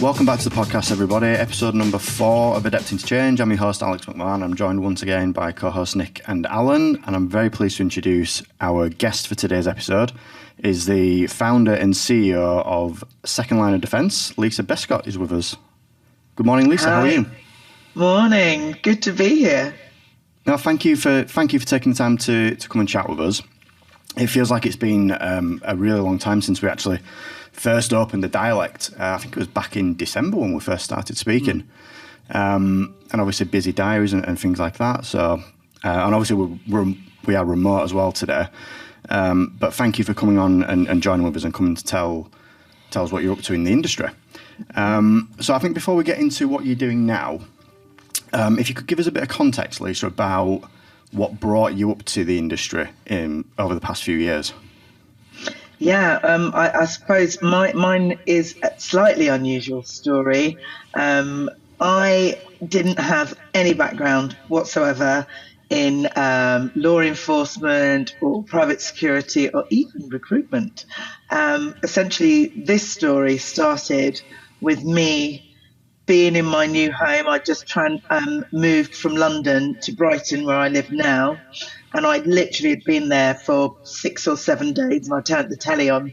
Welcome back to the podcast, everybody. Episode number 4 of Adapting to Change. I'm your host, Alex McMahon. I'm joined once again by co-hosts Nick and Alan, and I'm very pleased to introduce our guest for today's episode. Is the founder and CEO of Second Line of Defence. Lisa Baskott is with us. Good morning, Lisa. Hi. How are you? Morning. Good to be here. No, thank you for taking the time to come and chat with us. It feels like it's been a really long time since we actually first opened the dialect. I think it was back in December when we first started speaking. And obviously busy diaries and things like that. So, and obviously we are remote as well today. But thank you for coming on and joining with us and coming to tell us what you're up to in the industry. So I think before we get into what you're doing now, if you could give us a bit of context, Lisa, about what brought you up to the industry over the past few years. Yeah, I suppose mine is a slightly unusual story. I didn't have any background whatsoever in law enforcement or private security or even recruitment. Essentially, this story started with me being in my new home. I just moved from London to Brighton, where I live now. And I literally had been there for 6 or 7 days, and I turned the telly on,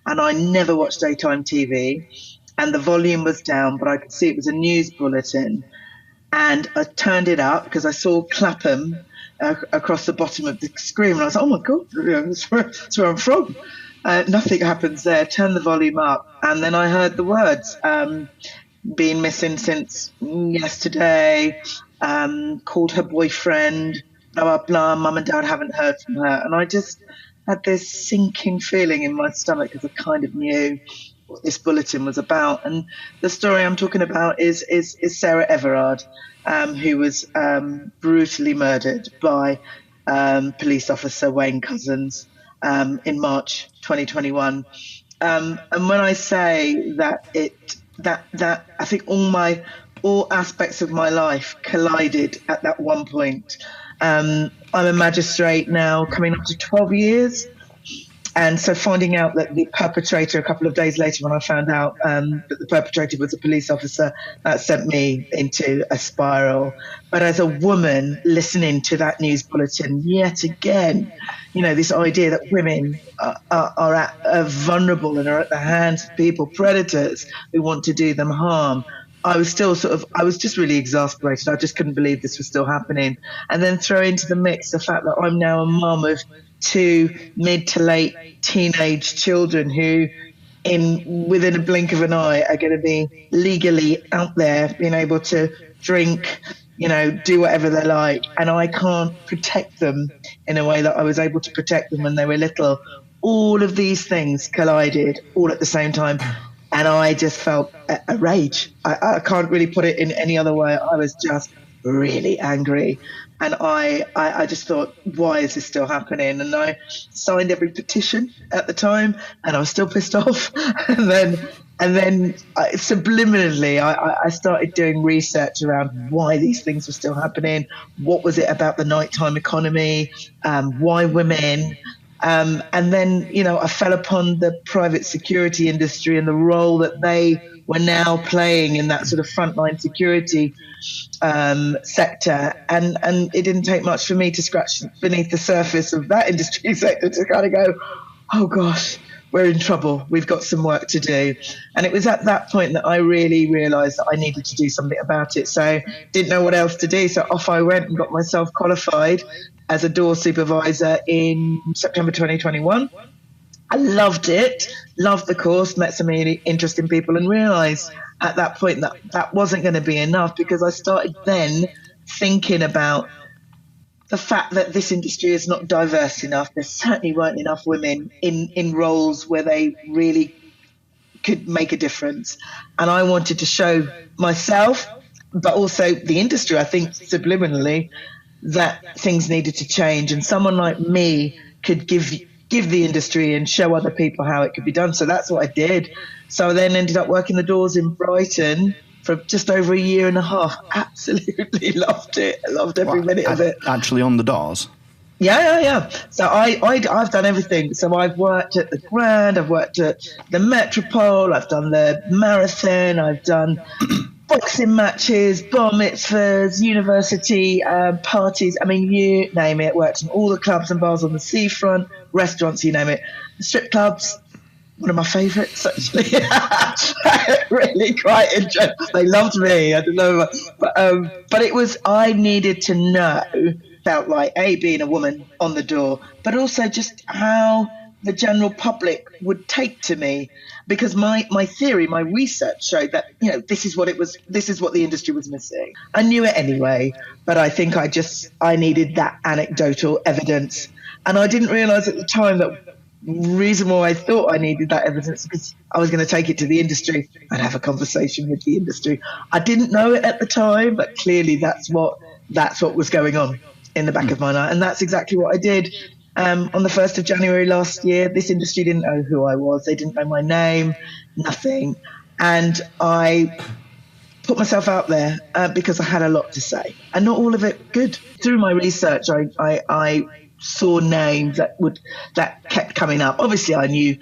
and I never watched daytime TV, and the volume was down, but I could see it was a news bulletin. And I turned it up because I saw Clapham across the bottom of the screen, and I was like, oh my God, that's where I'm from. Nothing happens there. Turn the volume up, and then I heard the words, been missing since yesterday, called her boyfriend, blah, blah, blah, mum and dad haven't heard from her. And I just had this sinking feeling in my stomach because I kind of knew what this bulletin was about. And the story I'm talking about is Sarah Everard, who was brutally murdered by police officer Wayne Couzens in March 2021. And when I say that that I think all aspects of my life collided at that one point. I'm a magistrate now, coming up to 12 years. And so finding out that the perpetrator, a couple of days later when I found out that the perpetrator was a police officer, that sent me into a spiral. But as a woman listening to that news bulletin yet again, this idea that women are vulnerable and are at the hands of people, predators who want to do them harm, I was just really exasperated. I just couldn't believe this was still happening. And then throw into the mix the fact that I'm now a mum of 2 mid to late teenage children who within a blink of an eye are going to be legally out there being able to drink, do whatever they like. And I can't protect them in a way that I was able to protect them when they were little. All of these things collided all at the same time. And I just felt a rage. I can't really put it in any other way. I was just really angry. And I just thought, why is this still happening? And I signed every petition at the time, and I was still pissed off. and then subliminally, I started doing research around why these things were still happening. What was it about the nighttime economy? Why women? And then, I fell upon the private security industry and the role that they were now playing in that sort of frontline security sector. And it didn't take much for me to scratch beneath the surface of that industry sector to kind of go, oh gosh, we're in trouble. We've got some work to do. And it was at that point that I really realised that I needed to do something about it. So didn't know what else to do. So off I went and got myself qualified as a door supervisor in September 2021. I loved it, loved the course, met some really interesting people, and realised at that point that wasn't going to be enough, because I started then thinking about the fact that this industry is not diverse enough. There certainly weren't enough women in roles where they really could make a difference. And I wanted to show myself, but also the industry, I think subliminally, that things needed to change. And someone like me could give the industry and show other people how it could be done. So that's what I did. So I then ended up working the doors in Brighton for just over a year and a half. Absolutely loved it. I loved every minute of it. Actually on the doors? Yeah. So I've done everything. So I've worked at the Grand, I've worked at the Metropole, I've done the Marathon, I've done boxing matches, bar mitzvahs, university parties. I mean, you name it. Worked in all the clubs and bars on the seafront, restaurants, you name it. The strip clubs, one of my favourites, actually. Really quite interesting. They loved me. I don't know, but it was. I needed to know. Felt like being a woman on the door, but also just how the general public would take to me, because my theory, my research showed that this is what it was. This is what the industry was missing. I knew it anyway, but I think I needed that anecdotal evidence, and I didn't realise at the time that reason why I thought I needed that evidence because I was going to take it to the industry and have a conversation with the industry. I didn't know it at the time, but clearly that's what was going on in the back of my mind, and that's exactly what I did. On the 1st of January last year, this industry didn't know who I was. They didn't know my name, nothing, and I put myself out there because I had a lot to say, and not all of it good. Through my research, I saw names that kept coming up. Obviously, I knew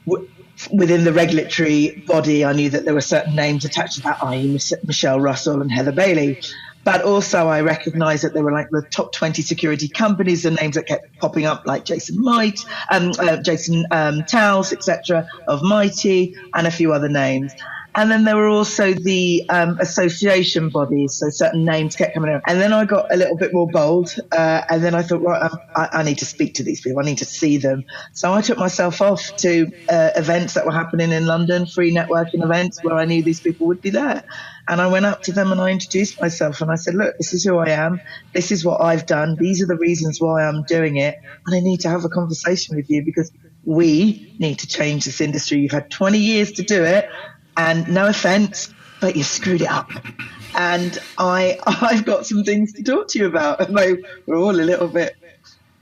within the regulatory body, I knew that there were certain names attached to that, i.e. Michelle Russell and Heather Bailey. But also I recognised that there were like the top 20 security companies, the names that kept popping up, like Jason Towles, etc., of Mighty, and a few other names. And then there were also the association bodies, so certain names kept coming out. And then I got a little bit more bold, and then I thought, right, I need to speak to these people. I need to see them. So I took myself off to events that were happening in London, free networking events, where I knew these people would be there. And I went up to them and I introduced myself and I said, look, this is who I am. This is what I've done. These are the reasons why I'm doing it. And I need to have a conversation with you because we need to change this industry. You've had 20 years to do it. And no offence, but you screwed it up. And I've got some things to talk to you about. And they were all a little bit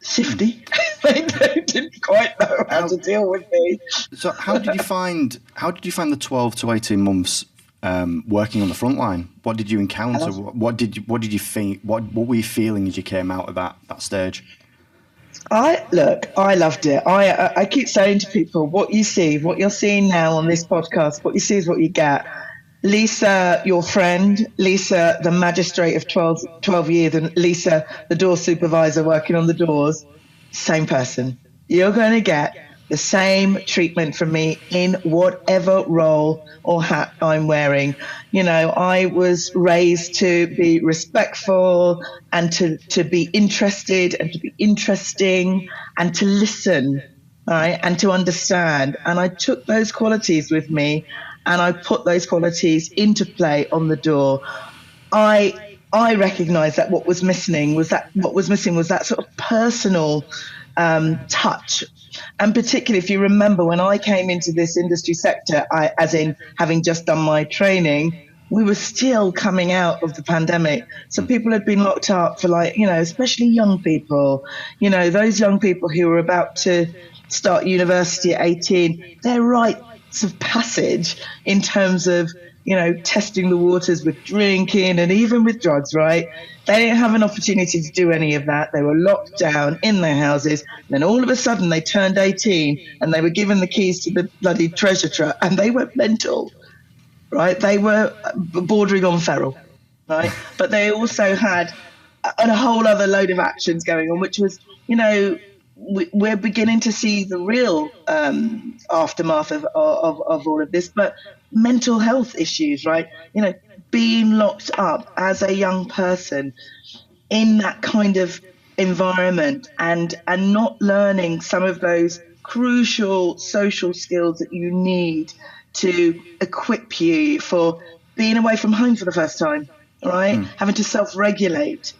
shifty. They didn't quite know how to deal with me. So how did you find the 12 to 18 months working on the front line? What did you encounter? What did you think? What were you feeling as you came out of that stage? I loved it. I keep saying to people, what you see, what you're seeing now on this podcast, what you see is what you get. Lisa, your friend, Lisa, the magistrate of 12 years, and Lisa, the door supervisor working on the doors, same person. You're going to get the same treatment from me in whatever role or hat I'm wearing. I was raised to be respectful and to be interested and to be interesting and to listen, right, and to understand. And I took those qualities with me and I put those qualities into play on the door. I recognized that what was missing was that sort of personal touch. And particularly if you remember when I came into this industry sector, as in having just done my training, we were still coming out of the pandemic. So people had been locked up for especially young people, those young people who were about to start university at 18, their rites of passage in terms of, testing the waters with drinking and even with drugs, right? They didn't have an opportunity to do any of that. They were locked down in their houses. And then all of a sudden they turned 18 and they were given the keys to the bloody treasure trove and they were mental, right? They were bordering on feral, right? But they also had a whole other load of actions going on, which was, we're beginning to see the real aftermath of all of this, but mental health issues, right? Being locked up as a young person in that kind of environment and not learning some of those crucial social skills that you need to equip you for being away from home for the first time, right? Having to self-regulate.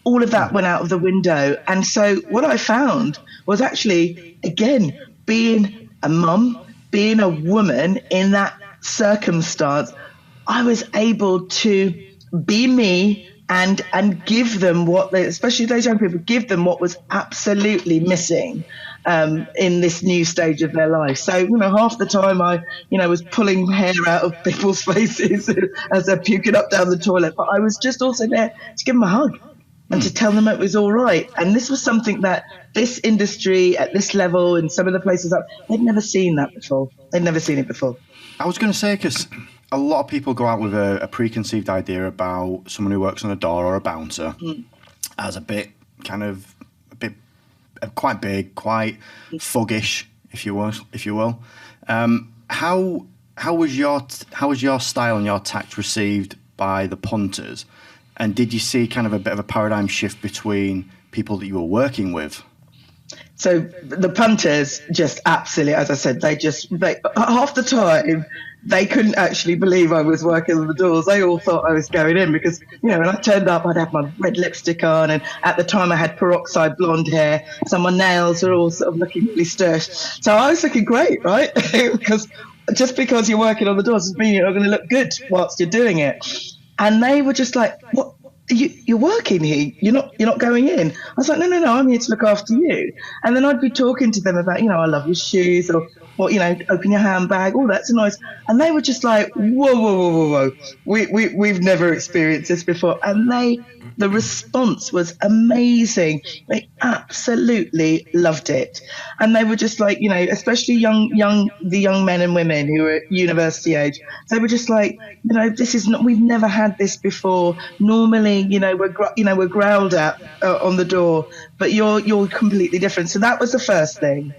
All of that went out of the window. And so what I found was actually, again, being a mum, being a woman in that circumstance, I was able to be me and give them especially those young people, give them what was absolutely missing in this new stage of their life. So, half the time I, was pulling hair out of people's faces as they're puking up down the toilet, but I was just also there to give them a hug. and to tell them it was all right. And this was something that this industry at this level and some of the places up, they'd never seen that before. They'd never seen it before. I was going to say, because a lot of people go out with a preconceived idea about someone who works on a door or a bouncer as a bit quite big, quite thuggish, if you will. How was your style and your tact received by the punters? And did you see kind of a bit of a paradigm shift between people that you were working with? So the punters just absolutely, as I said, they half the time they couldn't actually believe I was working on the doors. They all thought I was going in because, when I turned up, I'd have my red lipstick on. And at the time I had peroxide blonde hair. So my nails were all sort of looking really sturdy. So I was looking great, right? Because just because you're working on the doors doesn't mean you're not going to look good whilst you're doing it. And they were just like, what? You're working here. You're not going in. I was like, no, I'm here to look after you. And then I'd be talking to them about, I love your shoes, or open your handbag. Oh, that's nice. And they were just like, whoa. We've never experienced this before. And the response was amazing. They absolutely loved it. And they were just like, especially the young men and women who were at university age, they were just like, we've never had this before. Normally, we're growled at on the door, but you're completely different. So that was the first thing.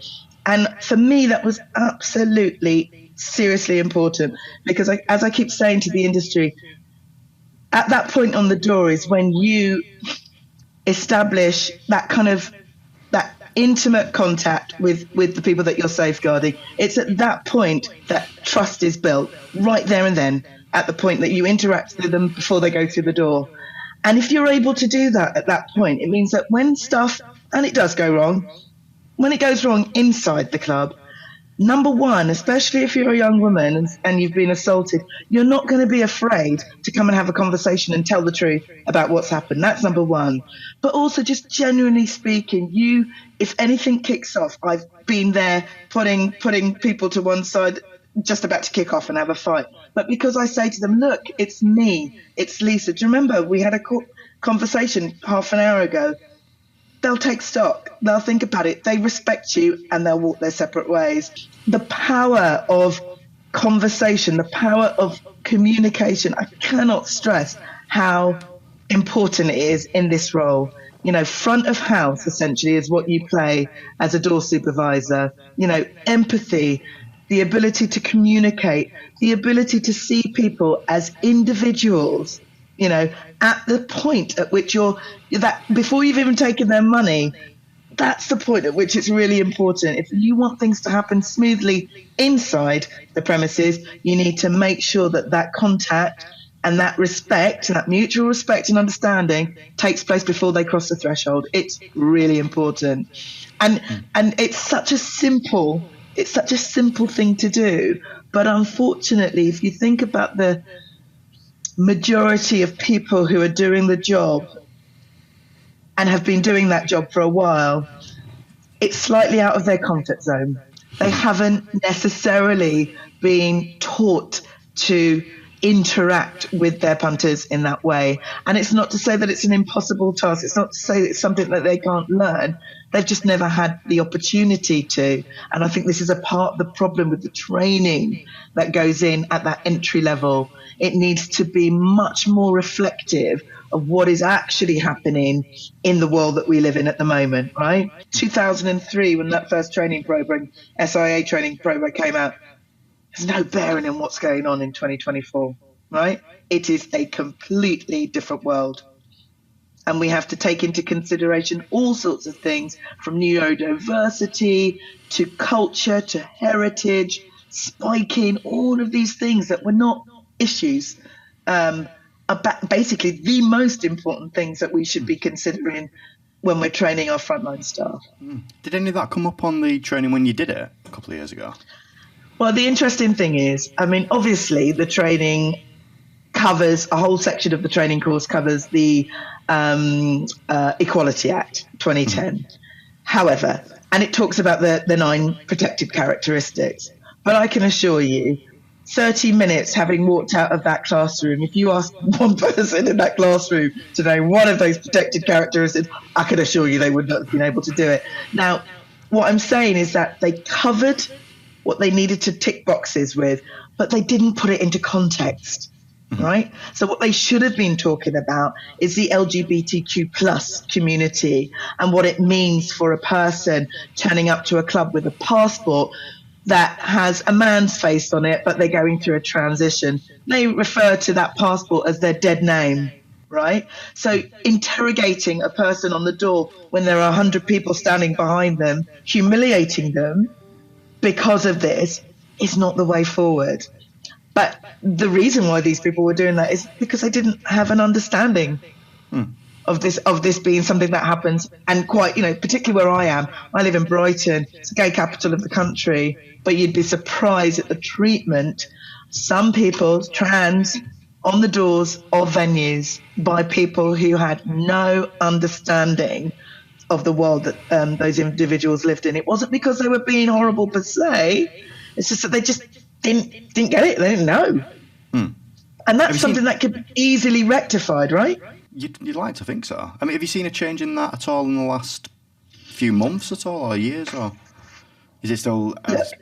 And for me, that was absolutely seriously important, because as I keep saying to the industry, at that point on the door is when you establish that kind of that intimate contact with the people that you're safeguarding. It's at that point that trust is built, right there and then, at the point that you interact with them before they go through the door. And if you're able to do that at that point, it means that when stuff, and it does go wrong, when it goes wrong inside the club, number one, especially if you're a young woman and you've been assaulted, you're not going to be afraid to come and have a conversation and tell the truth about what's happened. That's number one. But also, just genuinely speaking, if anything kicks off, I've been there putting people to one side, just about to kick off and have a fight. But because I say to them, look, it's me, it's Lisa. Do you remember we had a conversation half an hour ago? They'll take stock, they'll think about it, they respect you, and they'll walk their separate ways. The power of conversation, the power of communication, I cannot stress how important it is in this role. Front of house essentially is what you play as a door supervisor. Empathy, the ability to communicate, the ability to see people as individuals, at the point at which before you've even taken their money, that's the point at which it's really important. If you want things to happen smoothly inside the premises, you need to make sure that contact and that respect, that mutual respect and understanding takes place before they cross the threshold. It's really important. And it's such a simple thing to do. But unfortunately, if you think about the majority of people who are doing the job and have been doing that job for a while, it's slightly out of their comfort zone. They haven't necessarily been taught to interact with their punters in that way. And it's not to say that it's an impossible task. It's not to say that it's something that they can't learn. They've just never had the opportunity to. And I think this is a part of the problem with the training that goes in at that entry level. It needs to be much more reflective of what is actually happening in the world that we live in at the moment, right? 2003, when that first training program, SIA training program came out, there's no bearing on what's going on in 2024, right? It is a completely different world. And we have to take into consideration all sorts of things, from neurodiversity to culture to heritage, spiking, all of these things that were not issues, are basically the most important things that we should be considering when we're training our frontline staff. Did any of that come up on the training when you did it a couple of years ago? Well, the interesting thing is, obviously the training covers, a whole section of the training course covers the Equality Act 2010. However, and it talks about the 9 protected characteristics. But I can assure you, 30 minutes having walked out of that classroom, if you ask one person in that classroom to know one of those protected characteristics, I can assure you they would not have been able to do it. Now, what I'm saying is that they covered what they needed to tick boxes with, but they didn't put it into context, right? So what they should have been talking about is the LGBTQ plus community and what it means for a person turning up to a club with a passport that has a man's face on it, but they're going through a transition. They refer to that passport as their dead name, right? So interrogating a person on the door when there are 100 people standing behind them, humiliating them because of this, is not the way forward. But the reason why these people were doing that is because they didn't have an understanding of this being something that happens. And quite, particularly where I am, I live in Brighton, it's the gay capital of the country, but you'd be surprised at the treatment some people, trans, on the doors of venues by people who had no understanding of the world that those individuals lived in. It wasn't because they were being horrible per se, it's just that they just didn't get it, they didn't know. And that's something that could be easily rectified, right? You'd like to think so. I mean, have you seen a change in that at all in the last few months at all, or years, or is it still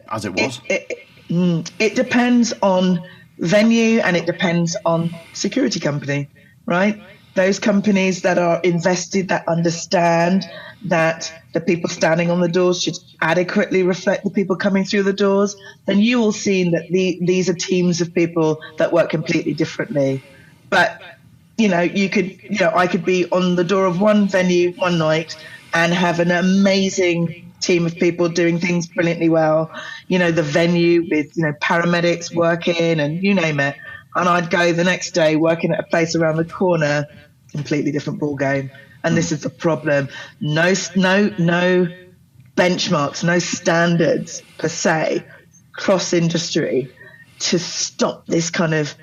as it was? It depends on venue and it depends on security company, right? Those companies that are invested, that understand that the people standing on the doors should adequately reflect the people coming through the doors, then you will see that these are teams of people that work completely differently. But I could be on the door of one venue one night and have an amazing team of people doing things brilliantly well. The venue with, paramedics working and you name it. And I'd go the next day working at a place around the corner, completely different ball game. And this is the problem. No benchmarks, no standards per se, cross industry to stop this kind of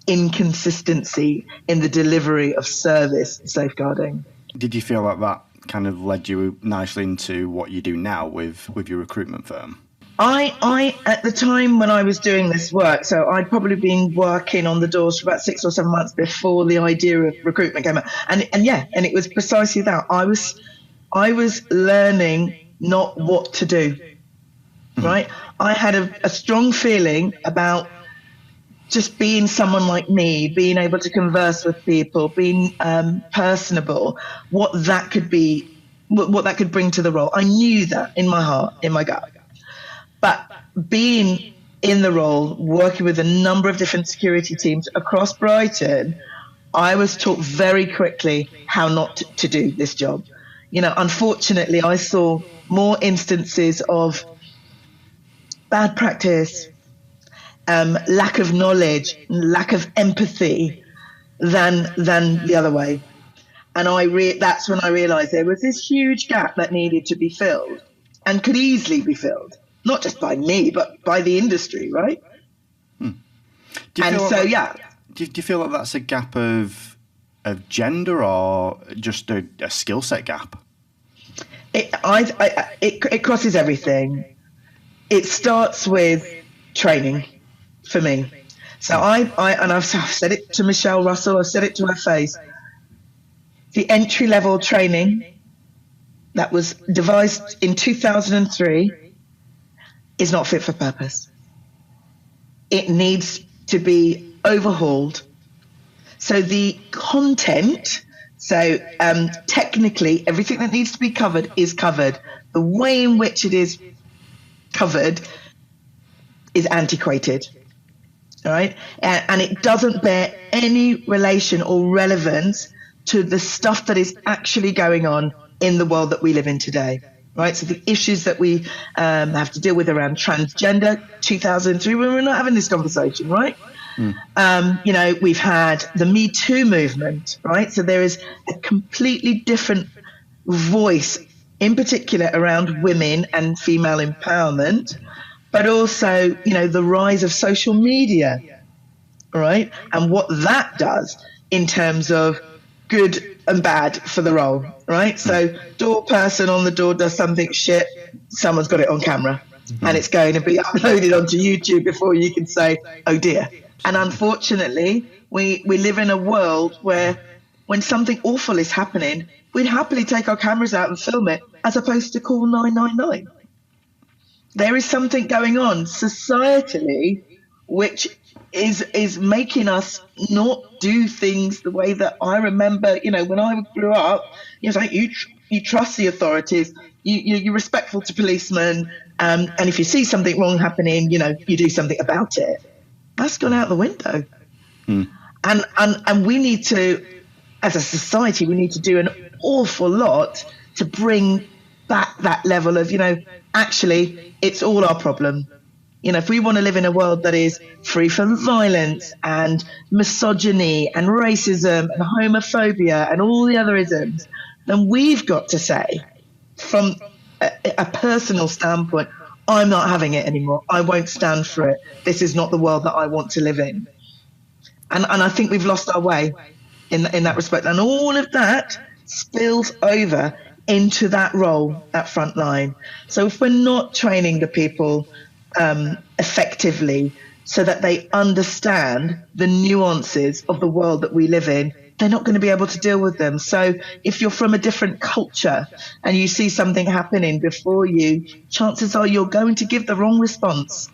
inconsistency in the delivery of service safeguarding. Did you feel like that kind of led you nicely into what you do now with your recruitment firm? I at the time when I was doing this work, so I'd probably been working on the doors for about 6 or 7 months before the idea of recruitment came out, and it was precisely that I was learning not what to do, right? I had a strong feeling about just being someone like me, being able to converse with people, being personable, what that could be, what that could bring to the role. I knew that in my heart, in my gut. But being in the role, working with a number of different security teams across Brighton, I was taught very quickly how not to do this job. Unfortunately, I saw more instances of bad practice, lack of knowledge, lack of empathy than the other way. And that's when I realized there was this huge gap that needed to be filled and could easily be filled. Not just by me, but by the industry, right? Do you feel like that's a gap of gender or just a skill set gap? It crosses everything. It starts with training for me. So I've said it to Michelle Russell, I've said it to her face. The entry level training that was devised in 2003 is not fit for purpose. It needs to be overhauled. So the content, technically everything that needs to be covered is covered. The way in which it is covered is antiquated, all right? And it doesn't bear any relation or relevance to the stuff that is actually going on in the world that we live in today. Right, so the issues that we have to deal with around transgender, 2003, when we're not having this conversation, right? We've had the Me Too movement, right? So there is a completely different voice, in particular around women and female empowerment, but also, the rise of social media, right? And what that does in terms of good and bad for the role, right? So door person on the door does something shit, someone's got it on camera, and it's going to be uploaded onto YouTube before you can say, oh dear. And unfortunately, we live in a world where when something awful is happening, we'd happily take our cameras out and film it as opposed to call 999. There is something going on societally which is making us not do things the way that I remember, when I grew up. It's like you trust the authorities, you're respectful to policemen, and if you see something wrong happening, you do something about it. That's gone out the window. And we need to, as a society, we need to do an awful lot to bring back that level of, actually, it's all our problem. If we want to live in a world that is free from violence and misogyny and racism and homophobia and all the other isms, then we've got to say, from a personal standpoint, I'm not having it anymore. I won't stand for it. This is not the world that I want to live in. And I think we've lost our way in that respect. And all of that spills over into that role, that front line. So if we're not training the people effectively so that they understand the nuances of the world that we live in, they're not going to be able to deal with them. So if you're from a different culture and you see something happening before you, chances are you're going to give the wrong response,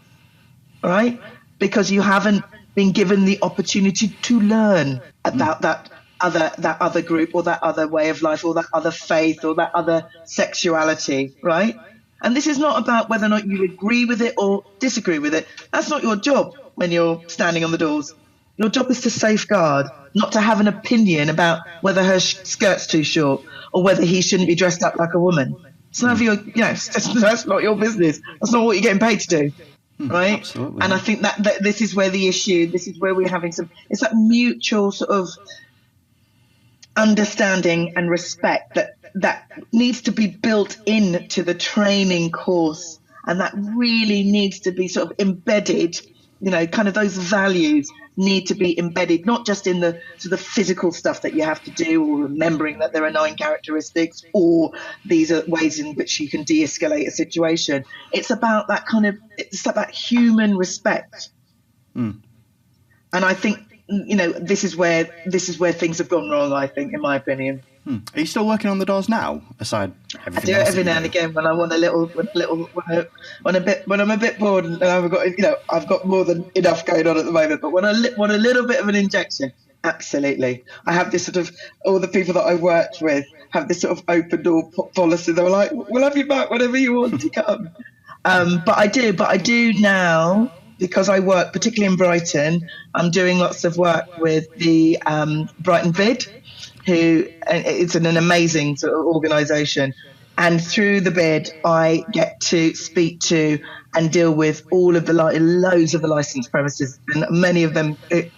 right? Because you haven't been given the opportunity to learn about that other group or that other way of life or that other faith or that other sexuality, right? And this is not about whether or not you agree with it or disagree with it. That's not your job when you're standing on the doors. Your job is to safeguard, not to have an opinion about whether her skirt's too short or whether he shouldn't be dressed up like a woman. It's none of your, that's not your business. That's not what you're getting paid to do, right? Absolutely. And I think that this is where the issue, this is where we're having it's that mutual sort of understanding and respect that needs to be built into the training course, and that really needs to be sort of embedded. Kind of those values need to be embedded, not just in the physical stuff that you have to do, or remembering that there are 9 characteristics, or these are ways in which you can de-escalate a situation. It's about that it's about human respect. And I think this is where things have gone wrong, I think, in my opinion. Are you still working on the doors now? Aside everything I do it every now and again when I want when I'm a bit bored and I've got more than enough going on at the moment. But when I want a little bit of an injection, absolutely. I have this sort of, all the people that I worked with have this sort of open door policy. They're like, we'll have you back whenever you want to come. But I do now. Because I work, particularly in Brighton, I'm doing lots of work with the Brighton Bid, it's an amazing sort of organisation. And through the Bid, I get to speak to and deal with all of the loads of the licensed premises, and many of them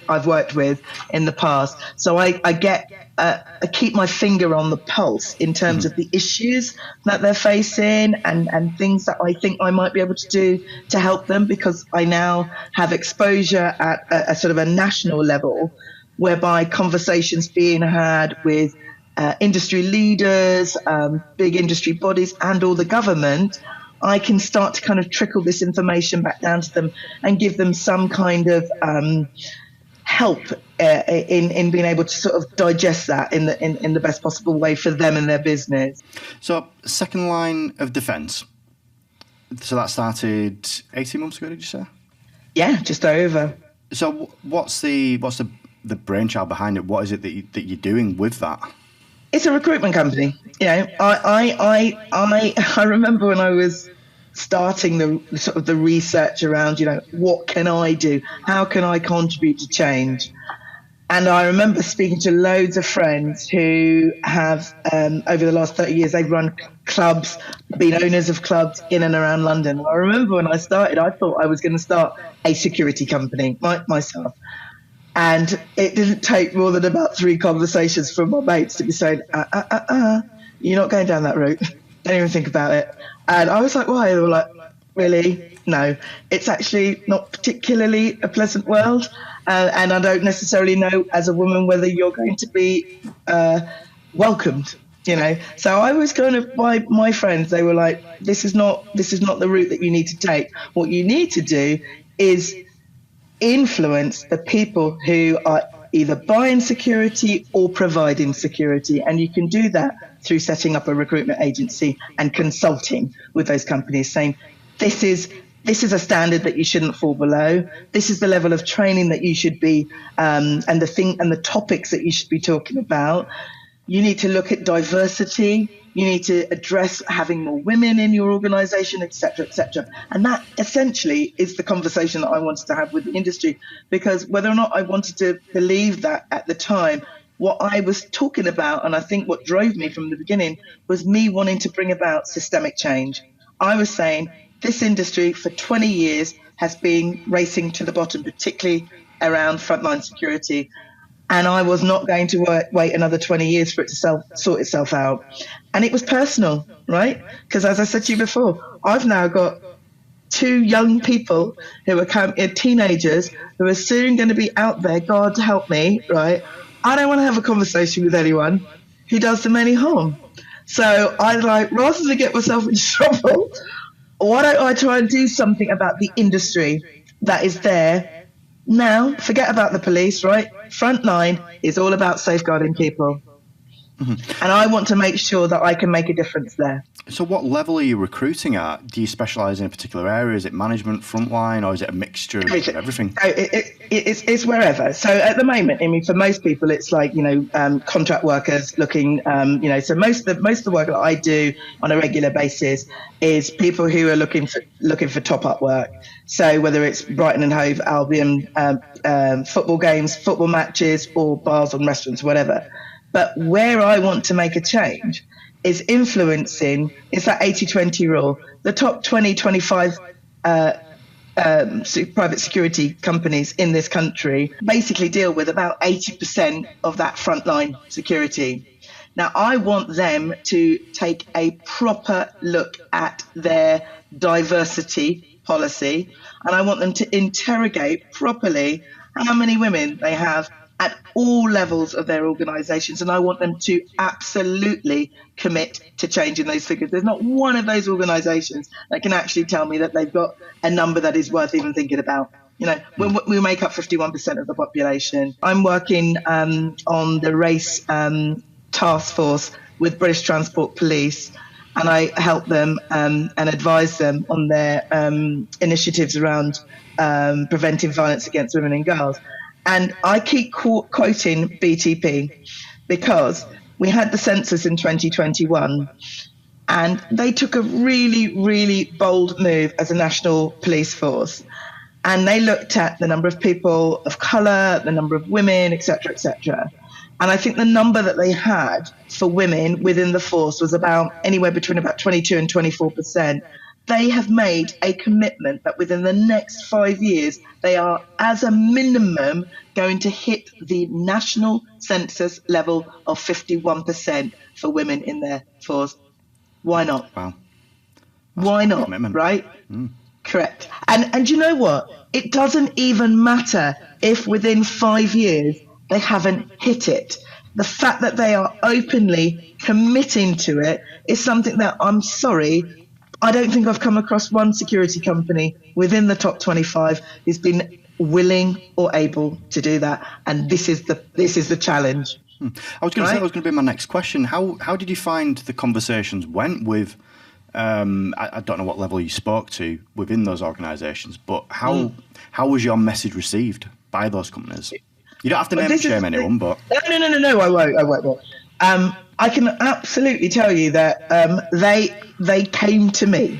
I've worked with in the past. So I keep my finger on the pulse in terms of the issues that they're facing and things that I think I might be able to do to help them, because I now have exposure at a sort of a national level, whereby conversations being had with industry leaders, big industry bodies, and all the government, I can start to kind of trickle this information back down to them and give them some kind of help in being able to sort of digest that in the best possible way for them and their business. So, second line of defence. So that started 18 months ago, did you say? Yeah, just over. So what's the brainchild behind it? What is it that you're doing with that? It's a recruitment company. I remember when I was starting the sort of the research around, what can I do? How can I contribute to change? And I remember speaking to loads of friends who have, over the last 30 years, they've run clubs, been owners of clubs in and around London. And I remember when I started, I thought I was going to start a security company myself. And it didn't take more than about 3 conversations from my mates to be saying, you're not going down that route. Don't even think about it. And I was like, why? They were like, really? No. It's actually not particularly a pleasant world. And I don't necessarily know as a woman whether you're going to be welcomed So I was kind of, my friends, they were like, this is not the route that you need to take. What you need to do is influence the people who are either buying security or providing security, and you can do that through setting up a recruitment agency and consulting with those companies, saying this is a standard that you shouldn't fall below. This is the level of training that you should be, and the topics that you should be talking about. You need to look at diversity. You need to address having more women in your organisation, et cetera, et cetera. And that essentially is the conversation that I wanted to have with the industry, because whether or not I wanted to believe that at the time, what I was talking about, and I think what drove me from the beginning, was me wanting to bring about systemic change. I was saying this industry for 20 years has been racing to the bottom, particularly around frontline security. And I was not going to wait another 20 years for it to sort itself out. And it was personal, right? Because as I said to you before, I've now got 2 young people who are teenagers who are soon going to be out there, God help me, right? I don't want to have a conversation with anyone who does them any harm. So I rather than get myself into trouble, why don't I try and do something about the industry that is there now? Forget about the police, right? Frontline is all about safeguarding people. Mm-hmm. And I want to make sure that I can make a difference there. So what level are you recruiting at? Do you specialise in a particular area? Is it management, frontline, or is it a mixture of everything? It's wherever. So at the moment, I mean, for most people, it's like, contract workers looking, so most of the work that I do on a regular basis is people who are looking for top-up work. So whether it's Brighton and Hove, Albion, football games, football matches, or bars and restaurants, whatever. But where I want to make a change is influencing, it's that 80-20 rule. The top 20, 25 private security companies in this country basically deal with about 80% of that frontline security. Now, I want them to take a proper look at their diversity policy, and I want them to interrogate properly how many women they have at all levels of their organisations, and I want them to absolutely commit to changing those figures. There's not one of those organisations that can actually tell me that they've got a number that is worth even thinking about. We make up 51% of the population. I'm working on the race task force with British Transport Police, and I help them and advise them on their initiatives around preventing violence against women and girls. And I keep quoting BTP because we had the census in 2021 and they took a really, really bold move as a national police force. And they looked at the number of people of colour, the number of women, et cetera, et cetera. And I think the number that they had for women within the force was anywhere between about 22 and 24%. They have made a commitment that within the next 5 years, they are, as a minimum, going to hit the national census level of 51% for women in their force. Why not? Wow. Why not? Commitment. Right? Mm. Correct. And you know what? It doesn't even matter if within 5 years they haven't hit it. The fact that they are openly committing to it is something that, I'm sorry, I don't think I've come across one security company within the top 25 who's been willing or able to do that, and this is the challenge. I was going to say that was going to be my next question. How did you find the conversations went with? I don't know what level you spoke to within those organisations, but how was your message received by those companies? You don't have to name and shame anyone, but no, I won't. I can absolutely tell you that they came to me.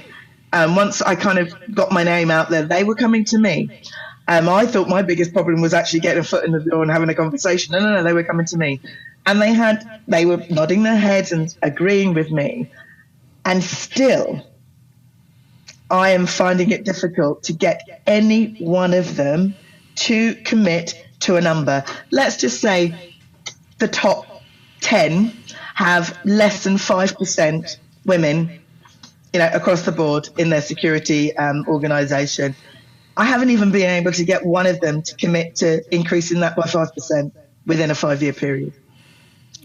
Once I kind of got my name out there, they were coming to me. I thought my biggest problem was actually getting a foot in the door and having a conversation. No, they were coming to me. And they were nodding their heads and agreeing with me. And still, I am finding it difficult to get any one of them to commit to a number. Let's just say the top 10 have less than 5% women, across the board in their security organisation. I haven't even been able to get one of them to commit to increasing that by 5% within a 5-year period.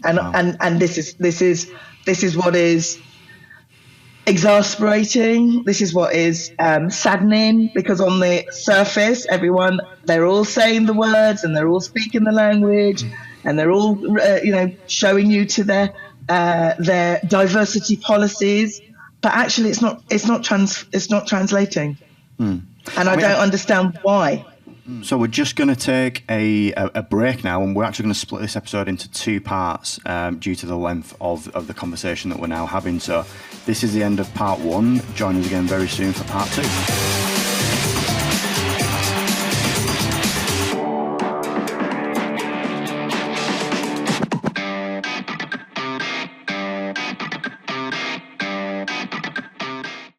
And Wow. and this is what is exasperating. This is what is saddening, because on the surface, they're all saying the words and they're all speaking the language and they're all showing you to their diversity policies, but actually it's not translating. And I don't understand why. So we're just going to take a break now, and we're actually going to split this episode into two parts due to the length of the conversation that we're now having. So this is the end of part one. Join us again very soon for part two.